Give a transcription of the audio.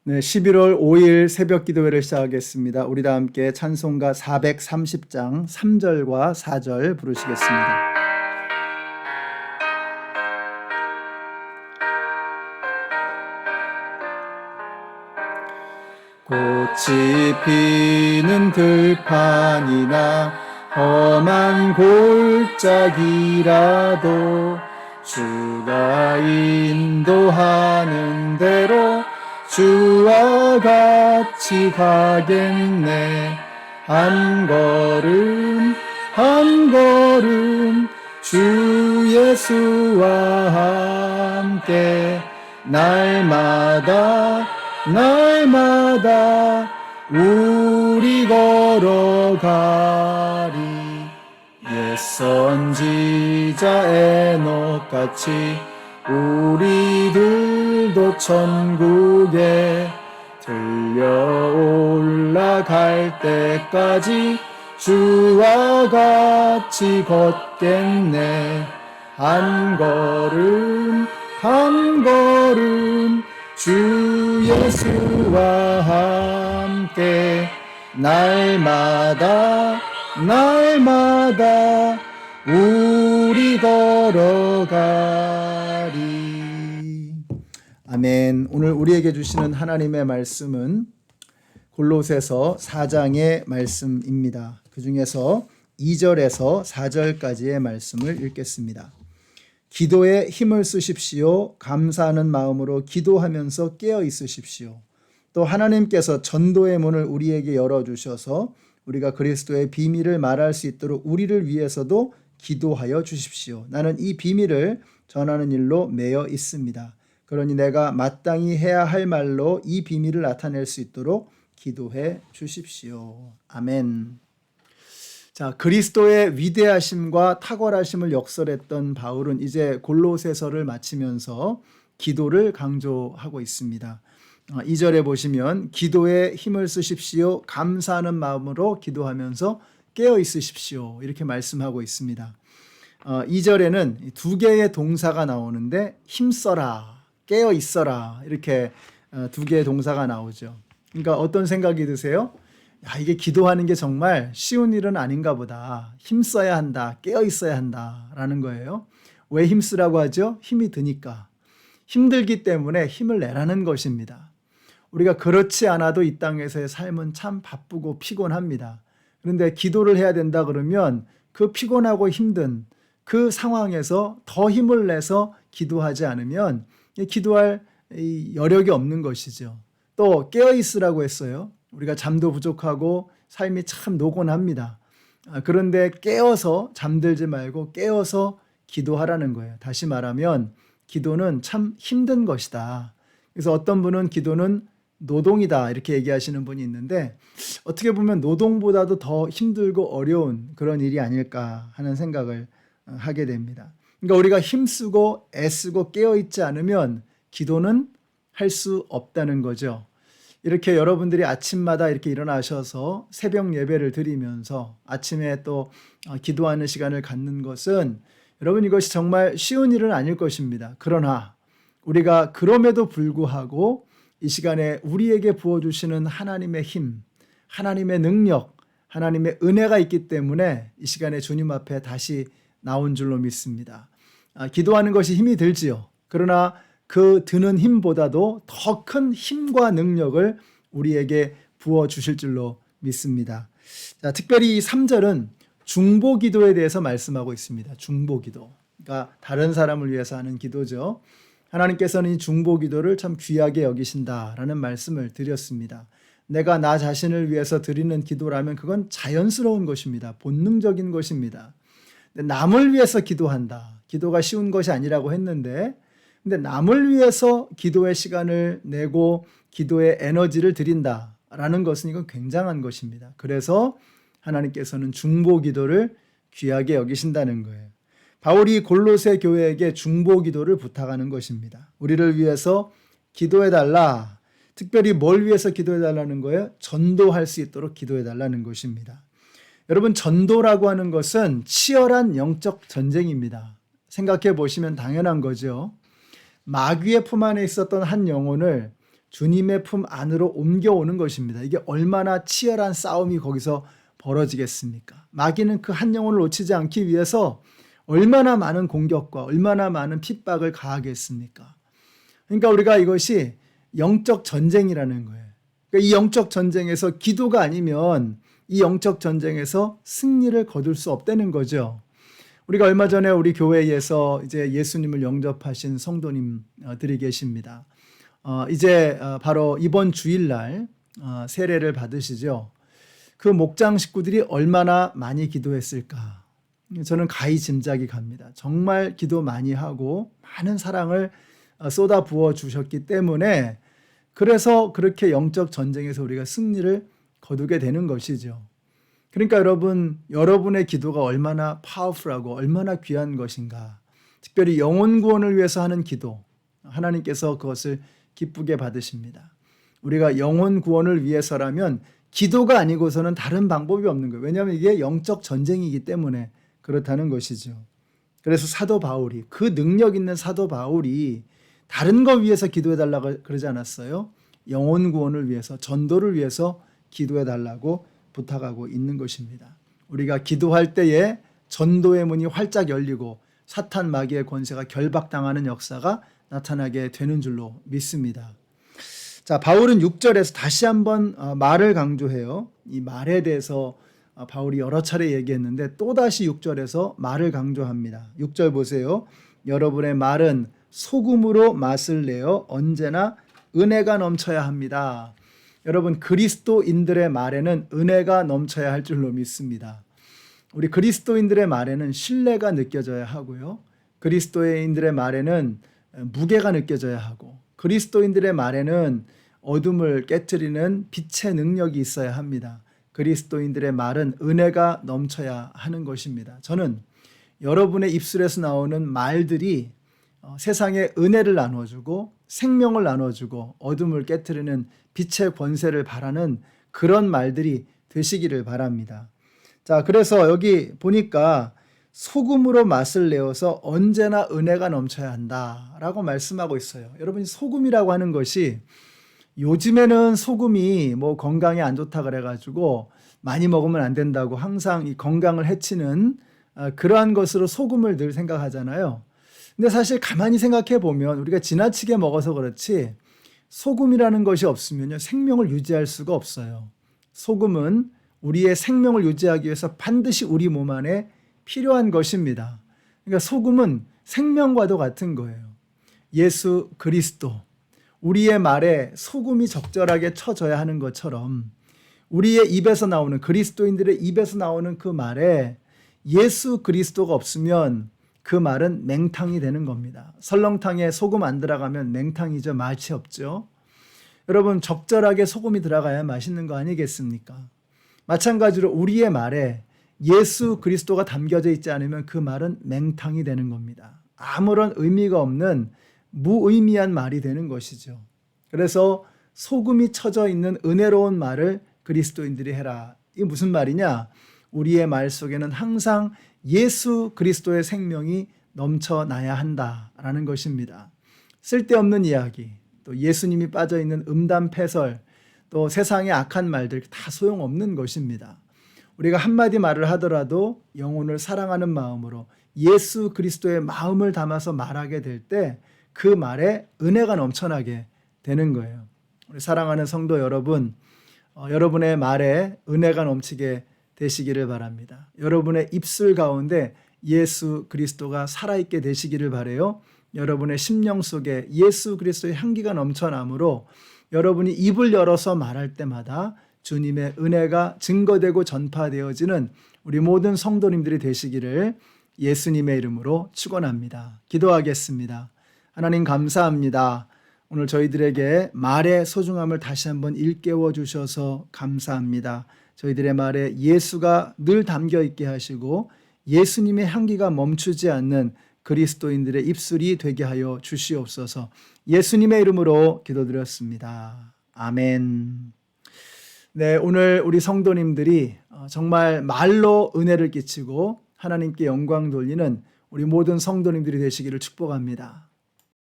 네, 11월 5일 새벽 기도회를 시작하겠습니다. 우리 다 함께 찬송가 430장 3절과 4절 부르시겠습니다. 꽃이 피는 들판이나 험한 골짜기라도 주가 인도하는 대로 주와 같이 가겠네. 한 걸음 한 걸음 주 예수와 함께 날마다 우리 걸어가리. 옛 선지자 에녹같이 우리들도 천국에 들려 올라갈 때까지 주와 같이 걷겠네. 한 걸음 주 예수와 함께 날마다 우리 걸어가리. 아멘. 오늘 우리에게 주시는 하나님의 말씀은 골로새서 4장의 말씀입니다. 그 중에서 2절에서 4절까지의 말씀을 읽겠습니다. 기도에 힘을 쓰십시오. 감사하는 마음으로 기도하면서 깨어 있으십시오. 또 하나님께서 전도의 문을 우리에게 열어주셔서 우리가 그리스도의 비밀을 말할 수 있도록 우리를 위해서도 기도하여 주십시오. 나는 이 비밀을 전하는 일로 매여 있습니다. 그러니 내가 마땅히 해야 할 말로 이 비밀을 나타낼 수 있도록 기도해 주십시오. 아멘. 자, 그리스도의 위대하심과 탁월하심을 역설했던 바울은 이제 골로새서를 마치면서 기도를 강조하고 있습니다. 2절에 보시면 기도에 힘을 쓰십시오. 감사하는 마음으로 기도하면서 깨어 있으십시오. 이렇게 말씀하고 있습니다. 2절에는 두 개의 동사가 나오는데 힘써라, 깨어 있어라 이렇게 두 개의 동사가 나오죠. 그러니까 어떤 생각이 드세요? 야, 이게 기도하는 게 정말 쉬운 일은 아닌가 보다. 힘써야 한다, 깨어 있어야 한다라는 거예요. 왜 힘쓰라고 하죠? 힘이 드니까. 힘들기 때문에 힘을 내라는 것입니다. 우리가 그렇지 않아도 이 땅에서의 삶은 참 바쁘고 피곤합니다. 그런데 기도를 해야 된다 그러면 그 피곤하고 힘든 그 상황에서 더 힘을 내서 기도하지 않으면 기도할 여력이 없는 것이죠. 또 깨어 있으라고 했어요. 우리가 잠도 부족하고 삶이 참 노곤합니다. 그런데 깨어서 잠들지 말고 깨어서 기도하라는 거예요. 다시 말하면 기도는 참 힘든 것이다. 그래서 어떤 분은 기도는 노동이다 이렇게 얘기하시는 분이 있는데 어떻게 보면 노동보다도 더 힘들고 어려운 그런 일이 아닐까 하는 생각을 하게 됩니다. 그러니까 우리가 힘쓰고 애쓰고 깨어있지 않으면 기도는 할 수 없다는 거죠. 이렇게 여러분들이 아침마다 이렇게 일어나셔서 새벽 예배를 드리면서 아침에 또 기도하는 시간을 갖는 것은 여러분 이것이 정말 쉬운 일은 아닐 것입니다. 그러나 우리가 그럼에도 불구하고 이 시간에 우리에게 부어주시는 하나님의 힘, 하나님의 능력, 하나님의 은혜가 있기 때문에 이 시간에 주님 앞에 다시 나온 줄로 믿습니다. 기도하는 것이 힘이 들지요. 그러나 그 드는 힘보다도 더 큰 힘과 능력을 우리에게 부어주실 줄로 믿습니다. 자, 특별히 이 3절은 중보기도에 대해서 말씀하고 있습니다. 중보기도. 그러니까 다른 사람을 위해서 하는 기도죠. 하나님께서는 이 중보기도를 참 귀하게 여기신다라는 말씀을 드렸습니다. 내가 나 자신을 위해서 드리는 기도라면 그건 자연스러운 것입니다. 본능적인 것입니다. 남을 위해서 기도한다. 기도가 쉬운 것이 아니라고 했는데 근데 남을 위해서 기도의 시간을 내고 기도의 에너지를 드린다라는 것은 이건 굉장한 것입니다. 그래서 하나님께서는 중보기도를 귀하게 여기신다는 거예요. 바울이 골로새 교회에게 중보기도를 부탁하는 것입니다. 우리를 위해서 기도해달라. 특별히 뭘 위해서 기도해달라는 거예요? 전도할 수 있도록 기도해달라는 것입니다. 여러분, 전도라고 하는 것은 치열한 영적 전쟁입니다. 생각해 보시면 당연한 거죠. 마귀의 품 안에 있었던 한 영혼을 주님의 품 안으로 옮겨오는 것입니다. 이게 얼마나 치열한 싸움이 거기서 벌어지겠습니까? 마귀는 그 한 영혼을 놓치지 않기 위해서 얼마나 많은 공격과 얼마나 많은 핍박을 가하겠습니까? 그러니까 우리가 이것이 영적 전쟁이라는 거예요. 그러니까 이 영적 전쟁에서 기도가 아니면 이 영적 전쟁에서 승리를 거둘 수 없다는 거죠. 우리가 얼마 전에 우리 교회에서 이제 예수님을 영접하신 성도님들이 계십니다. 이제 바로 이번 주일날 세례를 받으시죠. 그 목장 식구들이 얼마나 많이 기도했을까? 저는 가히 짐작이 갑니다. 정말 기도 많이 하고 많은 사랑을 쏟아 부어 주셨기 때문에 그래서 그렇게 영적 전쟁에서 우리가 승리를 거두게 되는 것이죠. 그러니까 여러분의 기도가 얼마나 파워풀하고 얼마나 귀한 것인가. 특별히 영혼 구원을 위해서 하는 기도, 하나님께서 그것을 기쁘게 받으십니다. 우리가 영혼 구원을 위해서라면 기도가 아니고서는 다른 방법이 없는 거예요. 왜냐하면 이게 영적 전쟁이기 때문에 그렇다는 것이죠. 그래서 사도 바울이, 그 능력 있는 사도 바울이 다른 거 위해서 기도해달라고 그러지 않았어요? 영혼 구원을 위해서, 전도를 위해서 기도해달라고 부탁하고 있는 것입니다. 우리가 기도할 때에 전도의 문이 활짝 열리고 사탄 마귀의 권세가 결박당하는 역사가 나타나게 되는 줄로 믿습니다. 자, 바울은 6절에서 다시 한번 말을 강조해요. 이 말에 대해서 바울이 여러 차례 얘기했는데 또다시 6절에서 말을 강조합니다. 6절 보세요. 여러분의 말은 소금으로 맛을 내어 언제나 은혜가 넘쳐야 합니다. 여러분, 그리스도인들의 말에는 은혜가 넘쳐야 할 줄로 믿습니다. 우리 그리스도인들의 말에는 신뢰가 느껴져야 하고요. 그리스도인들의 말에는 무게가 느껴져야 하고, 그리스도인들의 말에는 어둠을 깨트리는 빛의 능력이 있어야 합니다. 그리스도인들의 말은 은혜가 넘쳐야 하는 것입니다. 저는 여러분의 입술에서 나오는 말들이 세상에 은혜를 나눠주고 생명을 나눠주고 어둠을 깨트리는 빛의 권세를 바라는 그런 말들이 되시기를 바랍니다. 자, 그래서 여기 보니까 소금으로 맛을 내어서 언제나 은혜가 넘쳐야 한다라고 말씀하고 있어요. 여러분, 소금이라고 하는 것이 요즘에는 소금이 뭐 건강에 안 좋다 그래가지고 많이 먹으면 안 된다고 항상 이 건강을 해치는 그러한 것으로 소금을 늘 생각하잖아요. 근데 사실 가만히 생각해 보면 우리가 지나치게 먹어서 그렇지 소금이라는 것이 없으면 생명을 유지할 수가 없어요. 소금은 우리의 생명을 유지하기 위해서 반드시 우리 몸 안에 필요한 것입니다. 그러니까 소금은 생명과도 같은 거예요. 예수 그리스도, 우리의 말에 소금이 적절하게 쳐져야 하는 것처럼 우리의 입에서 나오는, 그리스도인들의 입에서 나오는 그 말에 예수 그리스도가 없으면 그 말은 맹탕이 되는 겁니다. 설렁탕에 소금 안 들어가면 맹탕이죠. 맛이 없죠. 여러분, 적절하게 소금이 들어가야 맛있는 거 아니겠습니까? 마찬가지로 우리의 말에 예수 그리스도가 담겨져 있지 않으면 그 말은 맹탕이 되는 겁니다. 아무런 의미가 없는 무의미한 말이 되는 것이죠. 그래서 소금이 쳐져 있는 은혜로운 말을 그리스도인들이 해라. 이게 무슨 말이냐? 우리의 말 속에는 항상 예수 그리스도의 생명이 넘쳐나야 한다라는 것입니다. 쓸데없는 이야기, 또 예수님이 빠져있는 음담패설, 또 세상의 악한 말들 다 소용없는 것입니다. 우리가 한마디 말을 하더라도 영혼을 사랑하는 마음으로 예수 그리스도의 마음을 담아서 말하게 될 때 그 말에 은혜가 넘쳐나게 되는 거예요. 우리 사랑하는 성도 여러분, 여러분의 말에 은혜가 넘치게 되시기를 바랍니다. 여러분의 입술 가운데 예수 그리스도가 살아있게 되시기를 바라요. 여러분의 심령 속에 예수 그리스도의 향기가 넘쳐나므로 여러분이 입을 열어서 말할 때마다 주님의 은혜가 증거되고 전파되어지는 우리 모든 성도님들이 되시기를 예수님의 이름으로 축원합니다. 기도하겠습니다. 하나님 감사합니다. 오늘 저희들에게 말의 소중함을 다시 한번 일깨워 주셔서 감사합니다. 저희들의 말에 예수가 늘 담겨 있게 하시고 예수님의 향기가 멈추지 않는 그리스도인들의 입술이 되게 하여 주시옵소서. 예수님의 이름으로 기도드렸습니다. 아멘. 네, 오늘 우리 성도님들이 정말 말로 은혜를 끼치고 하나님께 영광 돌리는 우리 모든 성도님들이 되시기를 축복합니다.